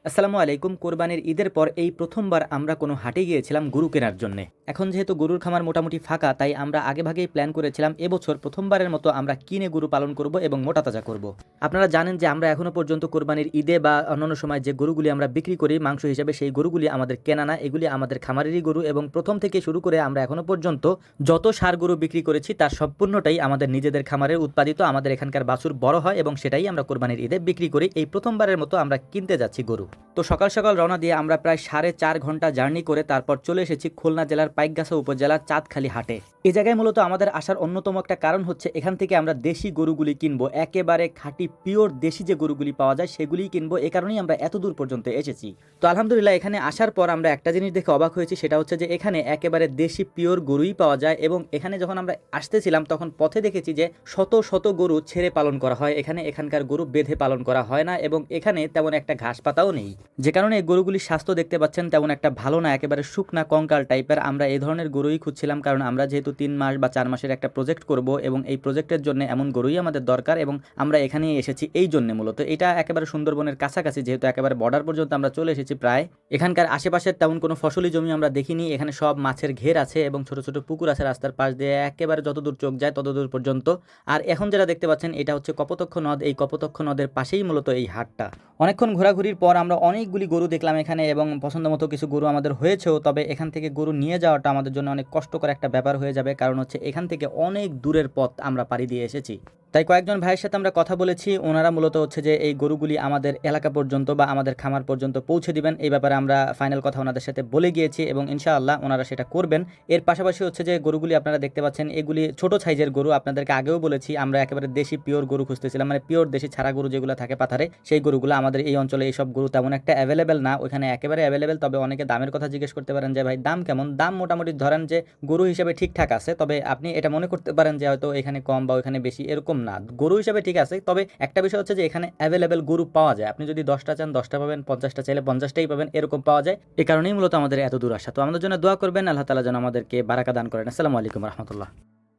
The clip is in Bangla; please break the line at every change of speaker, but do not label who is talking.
আসসালামু আলাইকুম। কোরবানির ঈদের পর এই প্রথমবার আমরা কোনো হাটে গিয়েছিলাম গরু কেনার জন্যে। এখন যেহেতু গরুর খামার মোটামুটি ফাঁকা, তাই আমরা আগেভাগেই প্ল্যান করেছিলাম এবছর প্রথমবারের মতো আমরা কিনে গরু পালন করব এবং মোটাতাজা করব। আপনারা জানেন যে আমরা এখনো পর্যন্ত কোরবানির ঈদে বা অন্যান্য সময় যে গরুগুলি আমরা বিক্রি করি মাংস হিসেবে, সেই গরুগুলি আমাদের কেনা না, এগুলি আমাদের খামারেরই গরু এবং প্রথম থেকে শুরু করে আমরা এখনো পর্যন্ত যত ষাঁড় গরু বিক্রি করেছি তার সম্পূর্ণটাই আমাদের নিজেদের খামারের উৎপাদিত। আমাদের এখানকার বাছুর বড় হয় এবং সেটাই আমরা কোরবানির ঈদে বিক্রি করি। এই প্রথমবারের মতো আমরা কিনতে যাচ্ছি গরু। তো সকাল সকাল রওনা দিয়ে আমরা প্রায় 4.5 ঘন্টা জার্নি করে তারপর চলে এসেছি খুলনা জেলার পাইকগাছা উপজেলার চাঁদখালি হাটে। এই জায়গায় মূলত আমাদের আসার অন্যতম একটা কারণ হচ্ছে এখান থেকে আমরা দেশি গরুগুলি কিনবো, একেবারে খাঁটি পিওর দেশি যে গরুগুলি পাওয়া যায় সেগুলিই কিনবো। এ কারণেই আমরা এত দূর পর্যন্ত এসেছি। তো আলহামদুলিল্লাহ, এখানে আসার পর আমরা একটা জিনিস দেখে অবাক হয়েছি, সেটা হচ্ছে যে এখানে একেবারে দেশি পিওর গরুই পাওয়া যায়। এবং এখানে যখন আমরা আসতেছিলাম তখন পথে দেখেছি যে শত শত গরু ছেড়ে পালন করা হয়, এখানকার গরু বেঁধে পালন করা হয় না এবং এখানে তেমন একটা ঘাস পাতাও নেই, যে কারণে এই গরুগুলির স্বাস্থ্য দেখতে পাচ্ছেন তেমন একটা ভালো না, একেবারে শুকনা কঙ্কাল টাইপের। আমরা এই ধরনের গরুই খুঁজছিলাম, কারণ আমরা যেহেতু 3 মাস বা 4 মাসের একটা প্রজেক্ট করব এবং এই প্রজেক্টের জন্য এমন গরুই আমাদের দরকার এবং আমরা এখানেই এসেছি এই জন্য। মূলত এটা একেবারে সুন্দরবনের কাছাকাছি, যেহেতু একেবারে বর্ডার পর্যন্ত আমরা চলে এসেছি প্রায়। এখানকার আশেপাশের তেমন কোনো ফসলি জমি আমরা দেখিনি, এখানে সব মাছের ঘের আছে এবং ছোট ছোট পুকুর আছে রাস্তার পাশ দিয়ে, একেবারে যতদূর চোখ যায় ততদূর পর্যন্ত। আর এখন যেটা দেখতে পাচ্ছেন এটা হচ্ছে কপোতাক্ষ নদ। এই কপোতাক্ষ নদের পাশেই মূলত এই হাটটা। অনেকক্ষণ ঘোরাঘুরির পর আমরা অনেকগুলি গরু দেখলাম এখানে এবং পছন্দ মতো কিছু গরু আমাদের হয়েছেও। তবে এখান থেকে গরু নিয়ে যাওয়াটা আমাদের জন্য অনেক কষ্টকর একটা ব্যাপার হয়ে যাবে, কারণ হচ্ছে এখান থেকে অনেক দূরের পথ আমরা পাড়ি দিয়ে এসেছি। তাই কয়েকজন ভাইয়ের সাথে আমরা কথা বলেছি, ওনারা মূলত হচ্ছে যে এই গরুগুলি আমাদের এলাকা পর্যন্ত বা আমাদের খামার পর্যন্ত পৌঁছে দিবেন। এই ব্যাপারে আমরা ফাইনাল কথা ওনাদের সাথে বলে গিয়েছি এবং ইনশাআল্লাহ ওনারা সেটা করবেন। এর পাশাপাশি হচ্ছে যে গরুগুলি আপনারা দেখতে পাচ্ছেন, এগুলি ছোট সাইজের গরু। আপনাদেরকে আগেও বলেছি আমরা একেবারে দেশি পিওর গরু খুঁজতেছিলাম, মানে পিওর দেশি ছাড়া গরু যেগুলো থাকে পাথারে, সেই গরুগুলো। আমাদের এই অঞ্চলে এইসব গরু তেমন একটা অ্যাভেলেবেল না, ওইখানে একেবারে অ্যাভেলেবেল। তবে অনেকে দামের কথা জিজ্ঞেস করতে পারেন যে ভাই দাম কেমন। দাম মোটামুটি ধরেন যে গরু হিসেবে ঠিকঠাক আছে, তবে আপনি এটা মনে করতে পারেন যে হয়তো এখানে কম বা ওইখানে বেশি, এরকম না। গরু হিসেবে ঠিক আছে, তবে একটা বিষয় হচ্ছে যে এখানে অ্যাভেলেবেল গরু পাওয়া যায়। আপনি যদি 10টা চান 10টা পাবেন, 50টা চাইলে 50টাই পাবেন, এরকম পাওয়া যায়। এই কারণেই মূলত আমাদের এত দূর আসা। তো আমাদের জন্য দোয়া করবেন, আল্লাহ তাআলা যেন আমাদেরকে বারাকা দান করেন। আসসালামু আলাইকুম রহমতুল্লাহ।